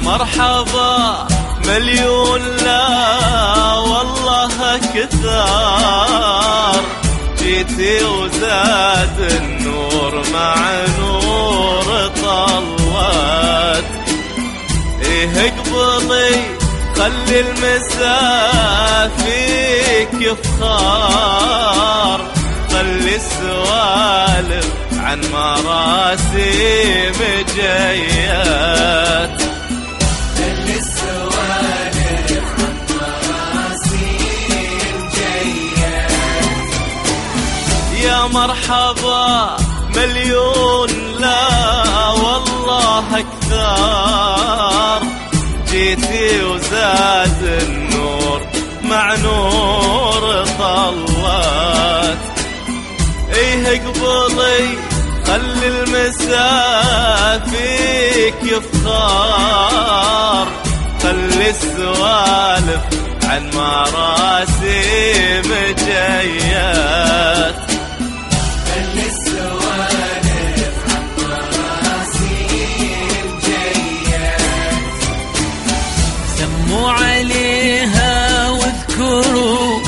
مرحبا مليون لا والله كثار، جيتي وزاد النور مع نور طلت. ايه اقبضي خلي المسا فيك يفخار، خلي السوالف عن مراسيم جيات، خلي السوالف عن مراسيم جيات. يا مرحبا مليون لا والله أكثر، جيتي وزاد النور مع نور طلت. ايه اقبضي خلي المسا فيك يفخار، خلي السوالف عن مراسيم جيات، خلي السوالف عن مراسيم جيات. سموا عليها واذكروا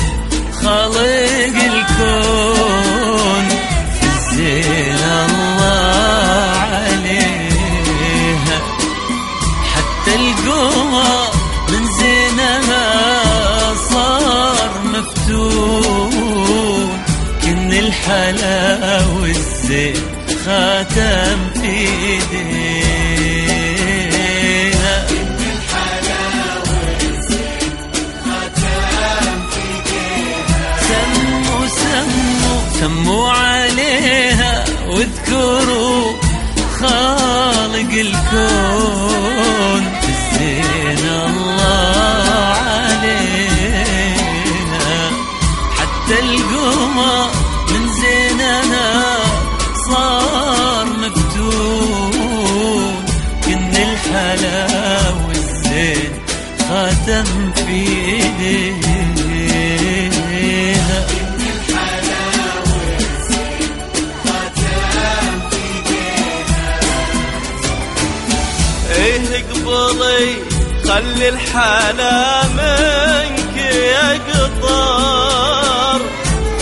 خالق الكون، زين الله عليها. حتى القمر من زينها صار مفتون، كن الحلا والزين خاتم في ايديها. كن الحلا والزين خاتم في ايديها. سموا عليها واذكروا خالق الكون، زين الله علينا. حتى القمر من زينها صار مفتون، كن الحلا والزين خاتم في ايديها. ايه اقبضي خلي الحلا منك يقطر،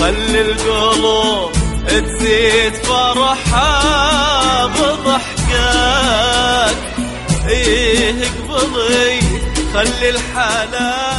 خلي القلوب تزيد فرحها بضحكك. ايه اقبضي خلي الحلا